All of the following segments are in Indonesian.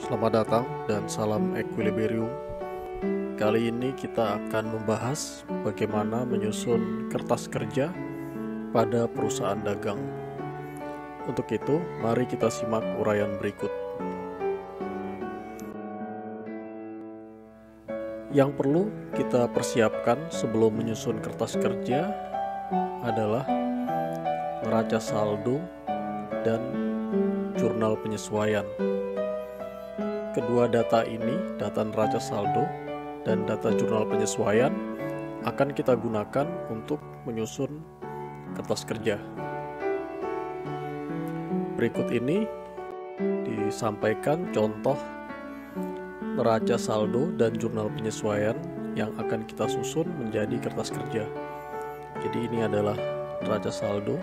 Selamat datang dan salam equilibrium. Kali ini kita akan membahas bagaimana menyusun kertas kerja pada perusahaan dagang. Untuk itu, mari kita simak uraian berikut. Yang perlu kita persiapkan sebelum menyusun kertas kerja adalah neraca saldo dan jurnal penyesuaian. Kedua data ini, data neraca saldo dan data jurnal penyesuaian, akan kita gunakan untuk menyusun kertas kerja. Berikut ini disampaikan contoh neraca saldo dan jurnal penyesuaian yang akan kita susun menjadi kertas kerja. Jadi ini adalah neraca saldo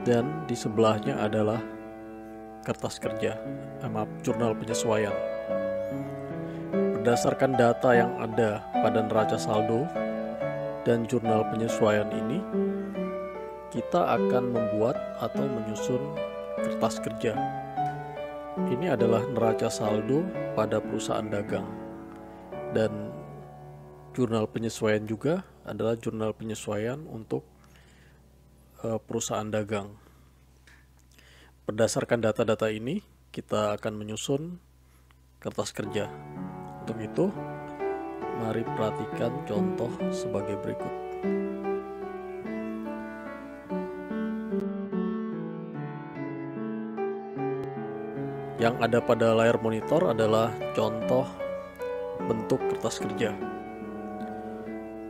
dan di sebelahnya adalah kertas kerja, jurnal penyesuaian. Berdasarkan data yang ada pada neraca saldo dan jurnal penyesuaian ini, kita akan membuat atau menyusun kertas kerja. Ini adalah neraca saldo pada perusahaan dagang, dan jurnal penyesuaian juga adalah jurnal penyesuaian untuk perusahaan dagang. Berdasarkan data-data ini, kita akan menyusun kertas kerja. Untuk itu, mari perhatikan contoh sebagai berikut. Yang ada pada layar monitor adalah contoh bentuk kertas kerja.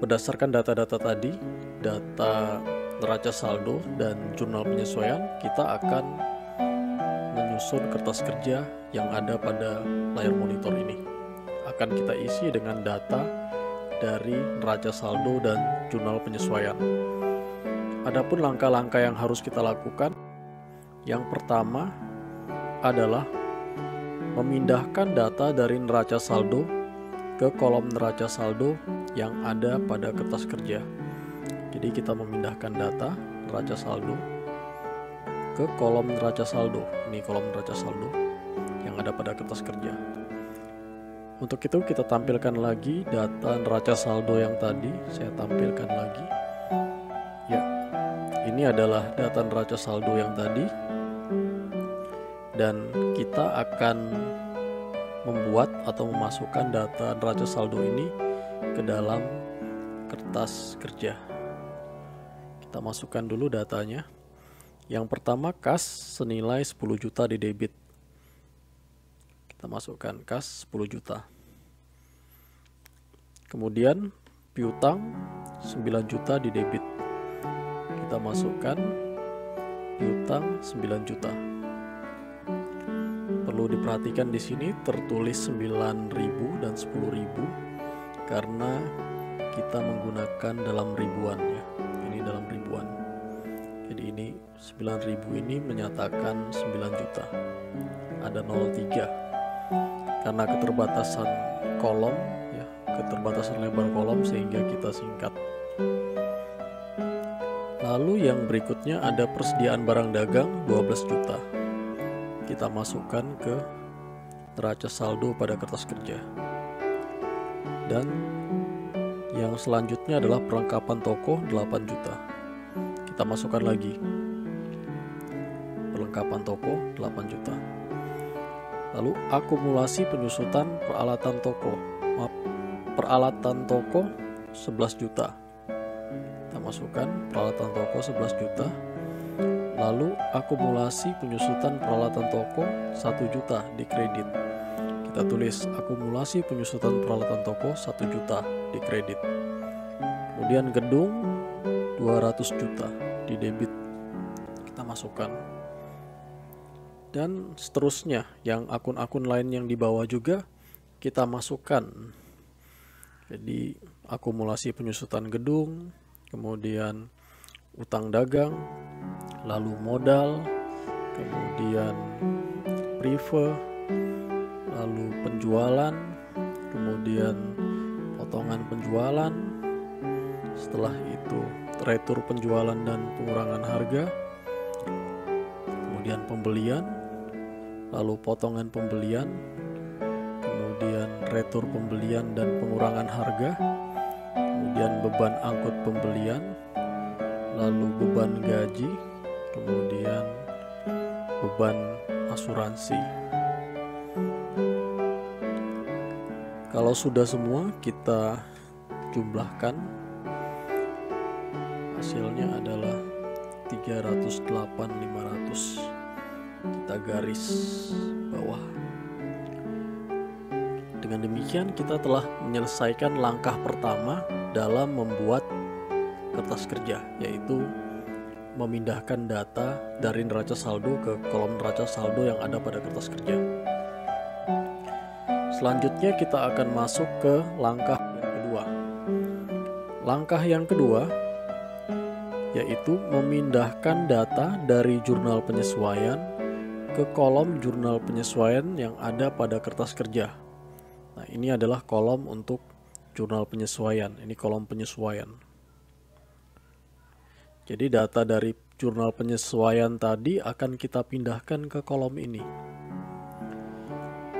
Berdasarkan data-data tadi, data neraca saldo dan jurnal penyesuaian, kita akan menyusun kertas kerja yang ada pada layar monitor ini. Akan kita isi dengan data dari neraca saldo dan jurnal penyesuaian. Adapun langkah-langkah yang harus kita lakukan, yang pertama adalah memindahkan data dari neraca saldo ke kolom neraca saldo yang ada pada kertas kerja. Jadi kita memindahkan data neraca saldo ke kolom neraca saldo. Ini kolom neraca saldo yang ada pada kertas kerja. Untuk itu kita tampilkan lagi data neraca saldo yang tadi. Saya tampilkan lagi. Ya, ini adalah data neraca saldo yang tadi. Dan kita akan membuat atau memasukkan data neraca saldo ini ke dalam kertas kerja. Kita masukkan dulu datanya. Yang pertama, kas senilai 10 juta di debit. Kita masukkan kas 10 juta. Kemudian piutang 9 juta di debit. Kita masukkan piutang 9 juta. Perlu diperhatikan di sini tertulis 9.000 dan 10.000 karena kita menggunakan dalam ribuan ya. Ini dalam ribuan. Jadi ini 9.000 ini menyatakan 9 juta. Ada 03. Karena keterbatasan kolom ya, keterbatasan lebar kolom sehingga kita singkat. Lalu yang berikutnya ada persediaan barang dagang 12 juta. Kita masukkan ke neraca saldo pada kertas kerja. Dan yang selanjutnya adalah perlengkapan toko 8 juta. Kita masukkan lagi perlengkapan toko 8 juta. Lalu akumulasi penyusutan peralatan toko 11 juta. Kita masukkan peralatan toko 11 juta. Lalu akumulasi penyusutan peralatan toko 1 juta di kredit. Kita tulis akumulasi penyusutan peralatan toko 1 juta di kredit. Kemudian gedung 200 juta di debit. Kita masukkan. Dan seterusnya, yang akun-akun lain yang di bawah juga kita masukkan. Jadi akumulasi penyusutan gedung, kemudian utang dagang, lalu modal, kemudian prive, lalu penjualan, kemudian potongan penjualan, setelah itu retur penjualan dan pengurangan harga, kemudian pembelian, lalu potongan pembelian, kemudian retur pembelian dan pengurangan harga, kemudian beban angkut pembelian, lalu beban gaji, kemudian beban asuransi. Kalau sudah semua kita jumlahkan, hasilnya adalah 308.500. Kita garis bawah. Dengan demikian kita telah menyelesaikan langkah pertama dalam membuat kertas kerja, yaitu memindahkan data dari neraca saldo ke kolom neraca saldo yang ada pada kertas kerja. Selanjutnya kita akan masuk ke langkah yang kedua. Langkah yang kedua yaitu memindahkan data dari jurnal penyesuaian ke kolom jurnal penyesuaian yang ada pada kertas kerja. Nah, ini adalah kolom untuk jurnal penyesuaian. Ini kolom penyesuaian. Jadi data dari jurnal penyesuaian tadi akan kita pindahkan ke kolom ini.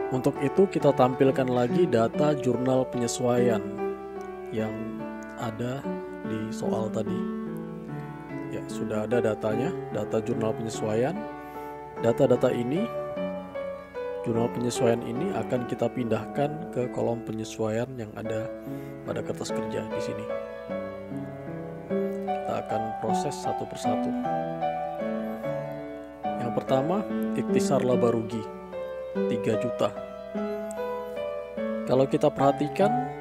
Untuk itu kita tampilkan lagi data jurnal penyesuaian yang ada di soal tadi. Ya, sudah ada datanya, data jurnal penyesuaian. Data-data ini, jurnal penyesuaian ini akan kita pindahkan ke kolom penyesuaian yang ada pada kertas kerja di sini. Kita akan proses satu persatu. Yang pertama, ikhtisar laba rugi 3 juta. Kalau kita perhatikan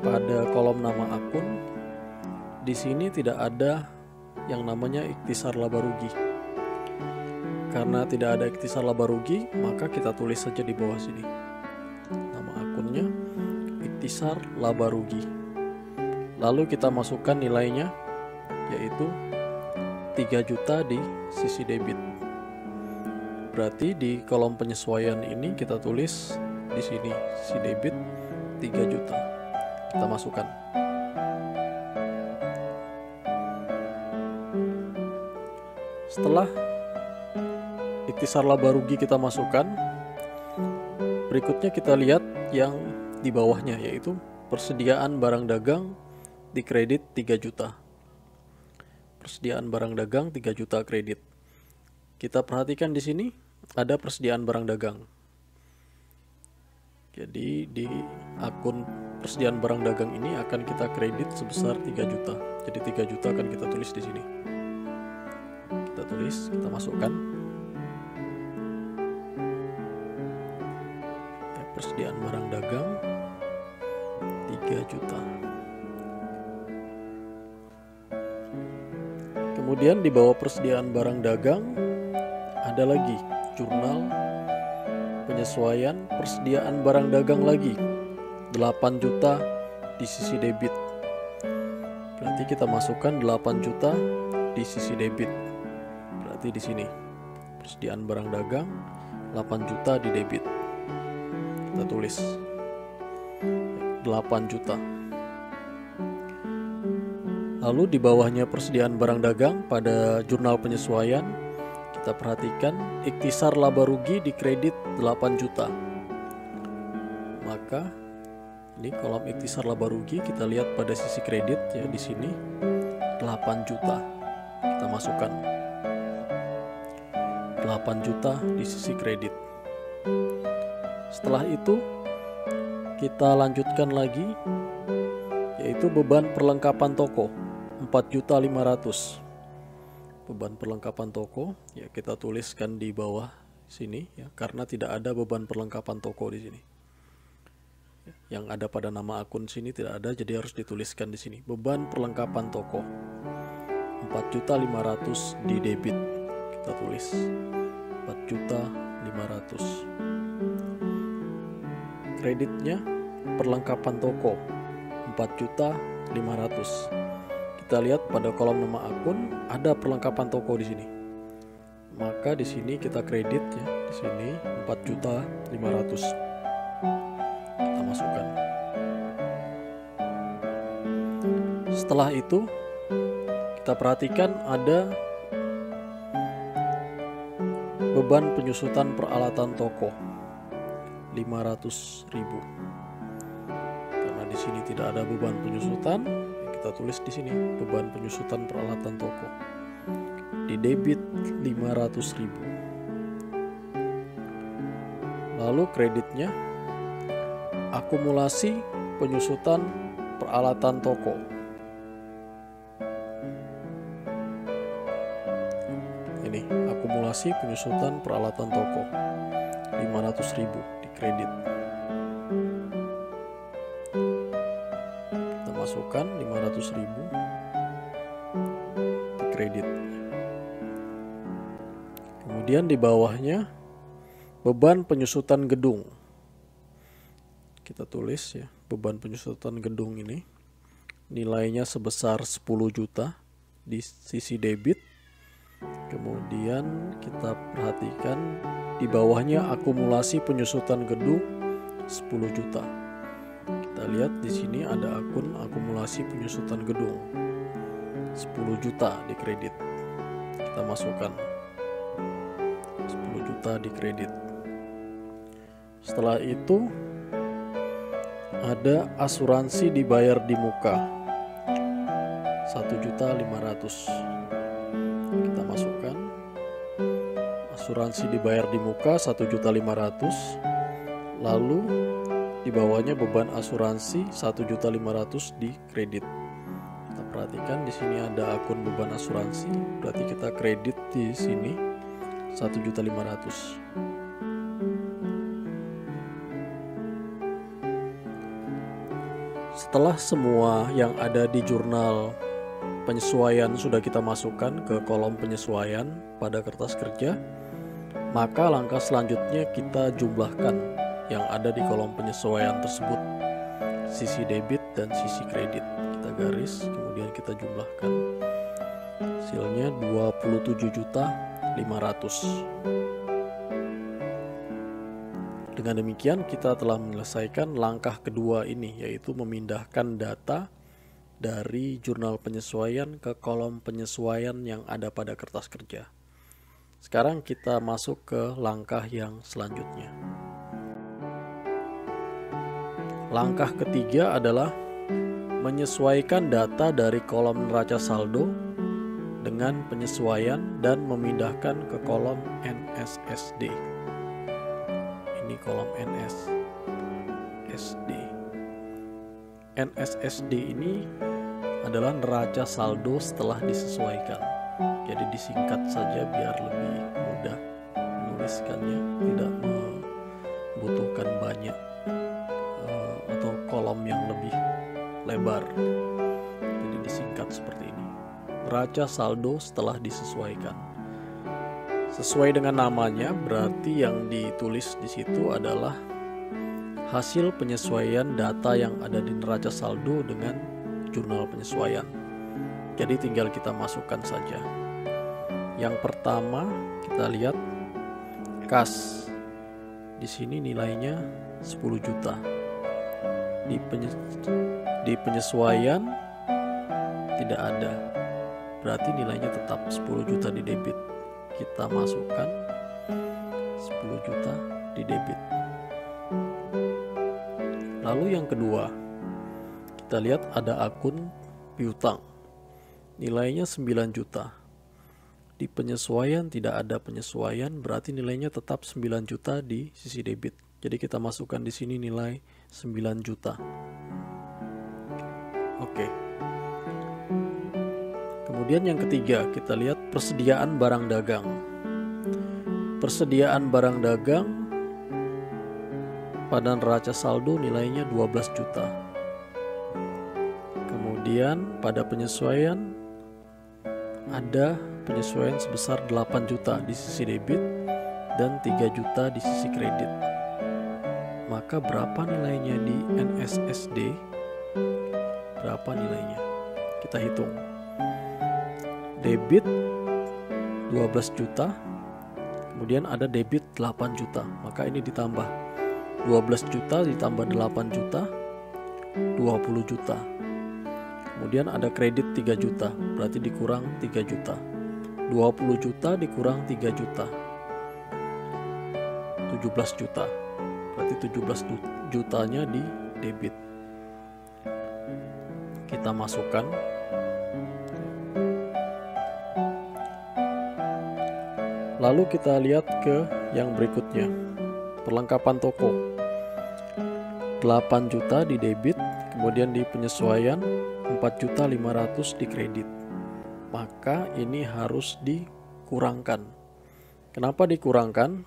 pada kolom nama akun, di sini tidak ada yang namanya ikhtisar laba rugi. Karena tidak ada ikhtisar laba rugi, maka kita tulis saja di bawah sini. Nama akunnya ikhtisar laba rugi. Lalu kita masukkan nilainya, yaitu 3 juta di sisi debit. Berarti di kolom penyesuaian ini kita tulis di sini sisi debit 3 juta. Kita masukkan. Setelah ikhtisar laba rugi kita masukkan, berikutnya kita lihat yang di bawahnya, yaitu persediaan barang dagang di kredit 3 juta. Persediaan barang dagang 3 juta kredit. Kita perhatikan di sini ada persediaan barang dagang. Jadi di akun persediaan barang dagang ini akan kita kredit sebesar 3 juta. Jadi 3 juta akan kita tulis di sini. Kita tulis, kita masukkan. Ya, persediaan barang dagang 3 juta. Kemudian di bawah persediaan barang dagang ada lagi jurnal penyesuaian persediaan barang dagang lagi 8 juta di sisi debit. Berarti kita masukkan 8 juta di sisi debit. Berarti di sini persediaan barang dagang 8 juta di debit. Kita tulis 8 juta. Lalu di bawahnya persediaan barang dagang pada jurnal penyesuaian, kita perhatikan ikhtisar laba rugi di kredit 8 juta. Maka ini kolom ikhtisar laba rugi kita lihat pada sisi kredit, ya, di sini 8 juta. Kita masukkan 8 juta di sisi kredit. Setelah itu kita lanjutkan lagi, yaitu beban perlengkapan toko 4.500.000. Beban perlengkapan toko, ya, kita tuliskan di bawah sini, ya, karena tidak ada beban perlengkapan toko di sini. Yang ada pada nama akun sini tidak ada, jadi harus dituliskan di sini. Beban perlengkapan toko 4.500.000 di debit. Kita tulis 4.500.000. Kreditnya perlengkapan toko 4.500.000. Kita lihat pada kolom nama akun ada perlengkapan toko di sini. Maka di sini kita kredit, ya, di sini 4.500.000. Kita masukkan. Setelah itu kita perhatikan ada beban penyusutan peralatan toko 500.000. Karena di sini tidak ada beban penyusutan, kita tulis di sini beban penyusutan peralatan toko. Di debit 500.000. Lalu kreditnya akumulasi penyusutan peralatan toko. Ini akumulasi penyusutan peralatan toko 500.000 di kredit. Kita masukkan 500.000 di kredit. Kemudian di bawahnya beban penyusutan gedung. Kita tulis ya, beban penyusutan gedung ini nilainya sebesar 10 juta di sisi debit. Kemudian kita perhatikan di bawahnya akumulasi penyusutan gedung 10 juta. Kita lihat di sini ada akun akumulasi penyusutan gedung 10 juta di kredit. Kita masukkan 10 juta di kredit. Setelah itu ada asuransi dibayar di muka 1.500.000. Kita masukkan asuransi dibayar di muka 1.500.000. Lalu di bawahnya beban asuransi 1.500.000 di kredit. Kita perhatikan di sini ada akun beban asuransi, berarti kita kredit di sini 1.500.000. Setelah semua yang ada di jurnal penyesuaian sudah kita masukkan ke kolom penyesuaian pada kertas kerja, maka langkah selanjutnya kita jumlahkan yang ada di kolom penyesuaian tersebut, sisi debit dan sisi kredit. Kita garis, kemudian kita jumlahkan. Hasilnya 27.500.000. Dengan demikian kita telah menyelesaikan langkah kedua ini, yaitu memindahkan data dari jurnal penyesuaian ke kolom penyesuaian yang ada pada kertas kerja. Sekarang kita masuk ke langkah yang selanjutnya. Langkah ketiga adalah menyesuaikan data dari kolom neraca saldo dengan penyesuaian dan memindahkan ke kolom NSSD. Ini kolom NSSD. NSSD ini adalah neraca saldo setelah disesuaikan. Jadi disingkat saja biar lebih mudah menuliskannya, tidak membutuhkan banyak atau kolom yang lebih lebar. Jadi disingkat seperti ini. Neraca saldo setelah disesuaikan. Sesuai dengan namanya, berarti yang ditulis di situ adalah hasil penyesuaian data yang ada di neraca saldo dengan jurnal penyesuaian. Jadi tinggal kita masukkan saja. Yang pertama kita lihat kas. Di sini nilainya 10 juta. Di penyesuaian tidak ada. Berarti nilainya tetap 10 juta di debit. Kita masukkan 10 juta di debit. Lalu yang kedua, kita lihat ada akun piutang. Nilainya 9 juta. Di penyesuaian tidak ada penyesuaian, berarti nilainya tetap 9 juta di sisi debit. Jadi kita masukkan di sini nilai 9 juta. Oke. Kemudian yang ketiga, kita lihat persediaan barang dagang. Persediaan barang dagang pada neraca saldo nilainya 12 juta. Kemudian pada penyesuaian ada penyesuaian sebesar 8 juta di sisi debit dan 3 juta di sisi kredit. Maka berapa nilainya di NSSD? Berapa nilainya? Kita hitung. Debit 12 juta, kemudian ada debit 8 juta. Maka ini ditambah 12 juta ditambah 8 juta, 20 juta. Kemudian ada kredit 3 juta, berarti dikurang 3 juta. 20 juta dikurang 3 juta. 17 juta. Berarti 17 jutanya di debit. Kita masukkan. Lalu kita lihat ke yang berikutnya. Perlengkapan toko. 8 juta di debit, kemudian di penyesuaian 4.500.000 di kredit. Maka ini harus dikurangkan. Kenapa dikurangkan?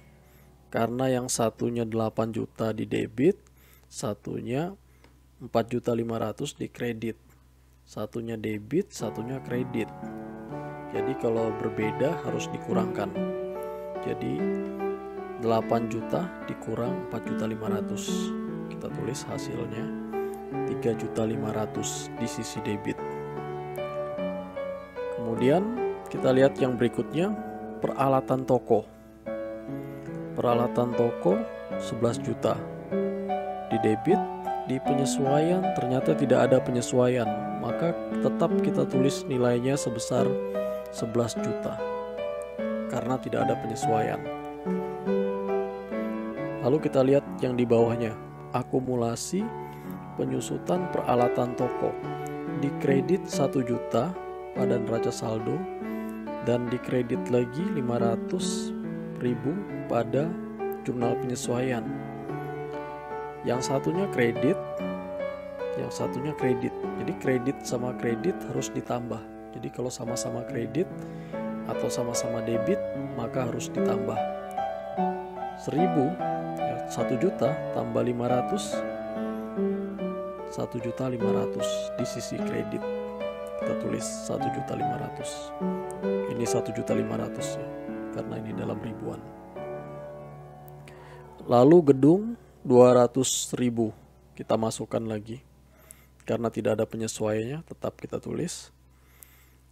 Karena yang satunya 8 juta di debit, satunya 4.500.000 di kredit. Satunya debit, satunya kredit. Jadi kalau berbeda harus dikurangkan. Jadi 8 juta dikurang 4.500.000. Kita tulis hasilnya 3.500.000 di sisi debit. Kemudian kita lihat yang berikutnya, peralatan toko. Peralatan toko 11 juta di debit. Di penyesuaian ternyata tidak ada penyesuaian, maka tetap kita tulis nilainya sebesar 11 juta karena tidak ada penyesuaian. Lalu kita lihat yang di bawahnya, akumulasi penyusutan peralatan toko. Di kredit 1 juta pada neraca saldo dan di kredit lagi 500.000 pada jurnal penyesuaian. Yang satunya kredit, yang satunya kredit. Jadi kredit sama kredit harus ditambah. Jadi kalau sama-sama kredit atau sama-sama debit maka harus ditambah. 1.000 ya, 1 juta tambah 500, 1.500.000 di sisi kredit. Kita tulis 1.500.000. Ini 1.500.000 ya, karena ini dalam ribuan. Lalu gedung 200.000 kita masukkan lagi. Karena tidak ada penyesuaiannya, tetap kita tulis.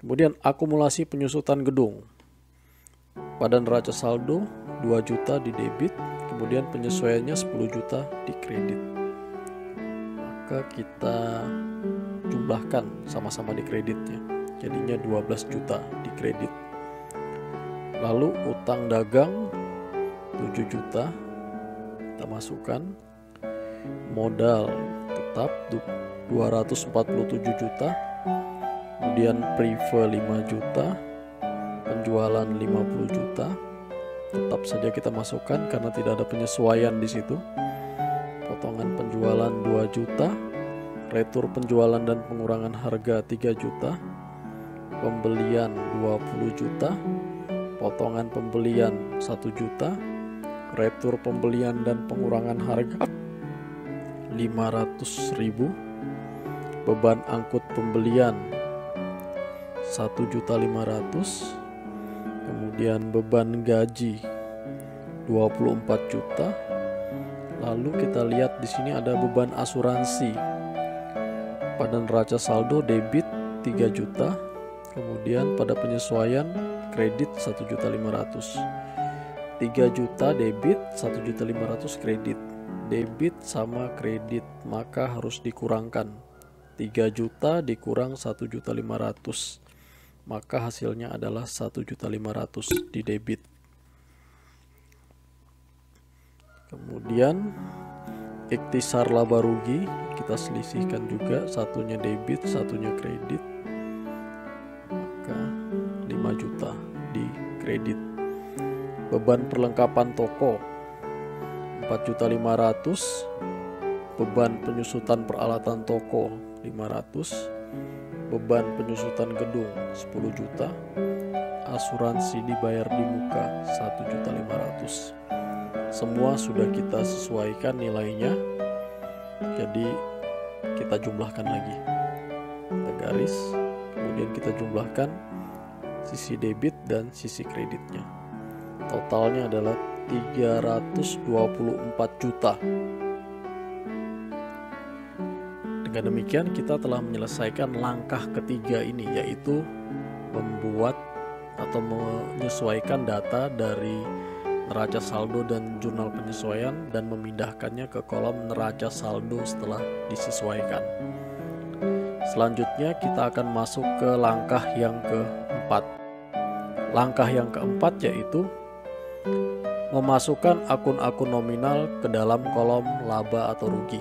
Kemudian akumulasi penyusutan gedung. Pada neraca saldo 2 juta di debit, kemudian penyesuaiannya 10 juta di kredit. Maka kita jumlahkan sama-sama di kreditnya. Jadinya 12 juta di kredit. Lalu utang dagang 7 juta kita masukkan. Modal tetap 247 juta. Kemudian prive 5 juta, penjualan 50 juta. Tetap saja kita masukkan karena tidak ada penyesuaian di situ. Potongan penjualan 2 juta, retur penjualan dan pengurangan harga 3 juta, pembelian 20 juta, potongan pembelian 1 juta, retur pembelian dan pengurangan harga 500.000, beban angkut pembelian 1.500.000, kemudian beban gaji 24 juta. Lalu kita lihat di sini ada beban asuransi. Pada neraca saldo debit 3 juta, kemudian pada penyesuaian kredit 1.500.000. 3 juta debit, 1.500.000 kredit. Debit sama kredit, maka harus dikurangkan. 3 juta dikurang 1.500.000. Maka hasilnya adalah 1.500.000 di debit. Kemudian ikhtisar laba rugi kita selisihkan juga, satunya debit, satunya kredit. Maka 5 juta di kredit. Beban perlengkapan toko 4.500.000. Beban penyusutan peralatan toko 500. Beban penyusutan gedung 10 juta. Asuransi dibayar di muka 1.500.000. Semua sudah kita sesuaikan nilainya. Jadi kita jumlahkan lagi. Kita garis, kemudian kita jumlahkan sisi debit dan sisi kreditnya. Totalnya adalah 324 juta. Dengan demikian kita telah menyelesaikan langkah ketiga ini, yaitu membuat atau menyesuaikan data dari neraca saldo dan jurnal penyesuaian dan memindahkannya ke kolom neraca saldo setelah disesuaikan. Selanjutnya kita akan masuk ke langkah yang keempat. Langkah yang keempat yaitu Memasukkan akun-akun nominal ke dalam kolom laba atau rugi.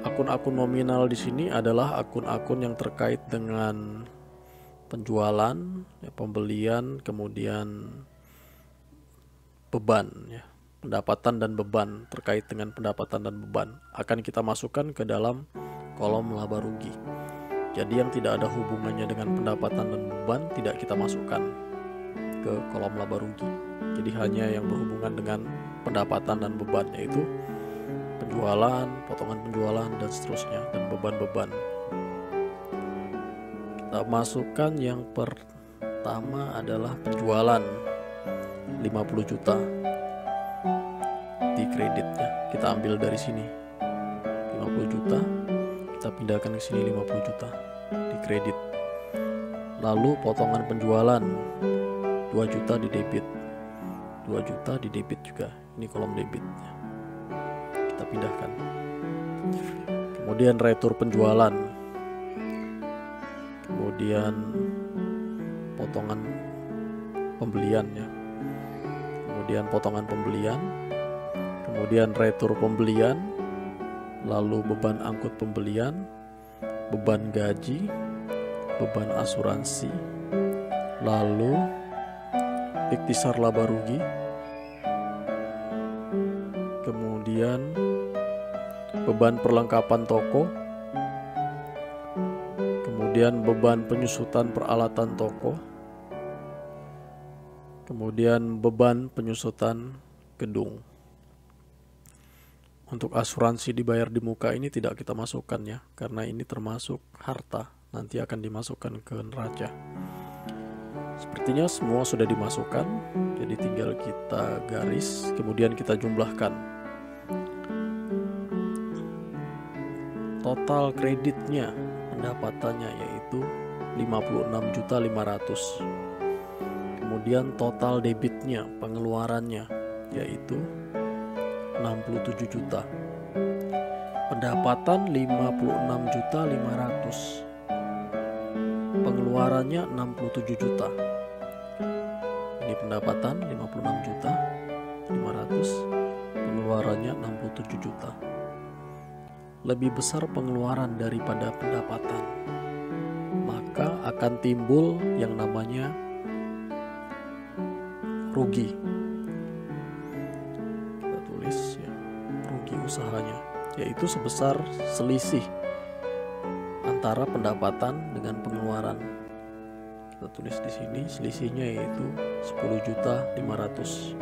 Akun-akun nominal di sini adalah akun-akun yang terkait dengan penjualan, ya, pembelian, kemudian beban, ya, pendapatan dan beban. Terkait dengan pendapatan dan beban akan kita masukkan ke dalam kolom laba rugi. Jadi yang tidak ada hubungannya dengan pendapatan dan beban tidak kita masukkan ke kolom laba rugi. Jadi hanya yang berhubungan dengan pendapatan dan beban, yaitu penjualan, potongan penjualan, dan seterusnya, dan beban-beban. Kita masukkan yang pertama adalah penjualan 50 juta di kreditnya. Kita ambil dari sini 50 juta, kita pindahkan ke sini 50 juta di kredit. Lalu potongan penjualan 2 juta di debit, 2 juta di debit juga. Ini kolom debitnya, kita pindahkan. Kemudian retur penjualan, kemudian potongan pembeliannya, kemudian potongan pembelian, kemudian retur pembelian, lalu beban angkut pembelian, beban gaji, beban asuransi, lalu ikhtisar laba rugi, kemudian beban perlengkapan toko, kemudian beban penyusutan peralatan toko, kemudian beban penyusutan gedung. Untuk asuransi dibayar di muka ini tidak kita masukkan, ya, karena ini termasuk harta, nanti akan dimasukkan ke neraca. Sepertinya semua sudah dimasukkan, jadi tinggal kita garis, kemudian kita jumlahkan. Total kreditnya, pendapatannya yaitu 56.500.000. Kemudian total debitnya, pengeluarannya yaitu 67 juta. Pendapatan 56.500.000. Pengeluarannya 67 juta. Ini pendapatan 56.500.000, pengeluarannya 67 juta. Lebih besar pengeluaran daripada pendapatan, maka akan timbul yang namanya rugi. Kita tulis, ya, rugi usahanya, yaitu sebesar selisih antara pendapatan dengan pengeluaran. Kita tulis di sini selisihnya yaitu 10.500.000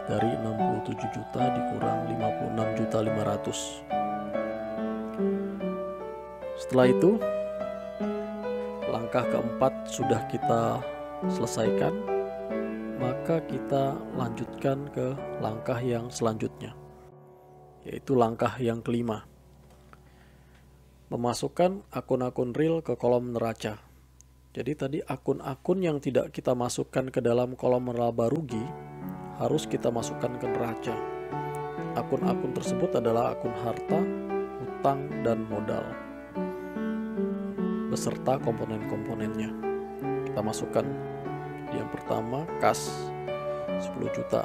dari 67 juta dikurang 56.500.000. Setelah itu langkah keempat sudah kita selesaikan, maka kita lanjutkan ke langkah yang selanjutnya, yaitu langkah yang kelima. Memasukkan akun-akun real ke kolom neraca. Jadi tadi akun-akun yang tidak kita masukkan ke dalam kolom laba rugi harus kita masukkan ke neraca. Akun-akun tersebut adalah akun harta, hutang, dan modal beserta komponen-komponennya. Kita masukkan. Yang pertama kas 10 juta,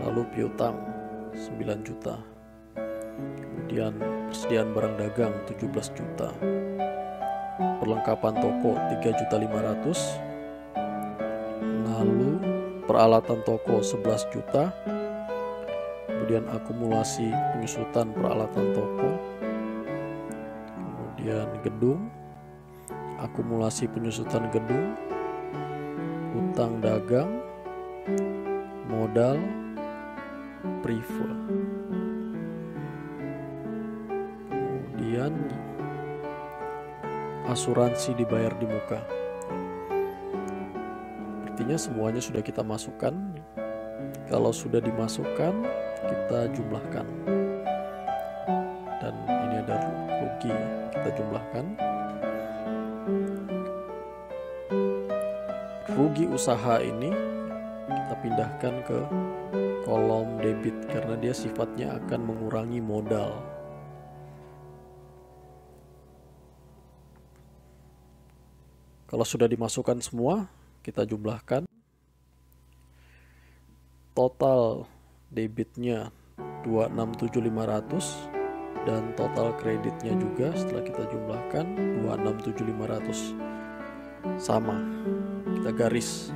lalu piutang 9 juta, kemudian persediaan barang dagang 17 juta, perlengkapan toko 3.500.000, lalu peralatan toko 11 juta, kemudian akumulasi penyusutan peralatan toko, kemudian gedung, akumulasi penyusutan gedung, utang dagang, modal, prive. Kemudian asuransi dibayar di muka. Artinya semuanya sudah kita masukkan. Kalau sudah dimasukkan, kita jumlahkan. Dan ini ada rugi, kita jumlahkan. Rugi usaha ini kita pindahkan ke kolom debit karena dia sifatnya akan mengurangi modal. Kalau sudah dimasukkan semua, kita jumlahkan. total debitnya 267.500 dan total kreditnya juga setelah kita jumlahkan 267.500. Sama, kita garis.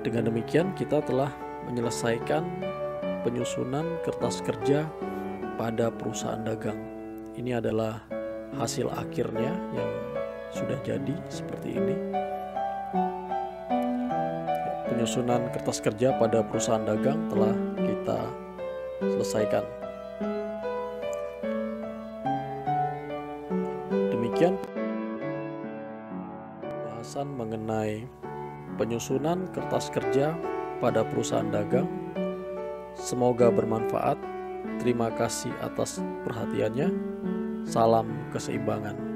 Dengan demikian kita telah menyelesaikan penyusunan kertas kerja pada perusahaan dagang. Ini adalah hasil akhirnya yang sudah jadi seperti ini. Penyusunan kertas kerja pada perusahaan dagang telah kita selesaikan. Demikian bahasan mengenai penyusunan kertas kerja pada perusahaan dagang. Semoga bermanfaat. Terima kasih atas perhatiannya. Salam keseimbangan.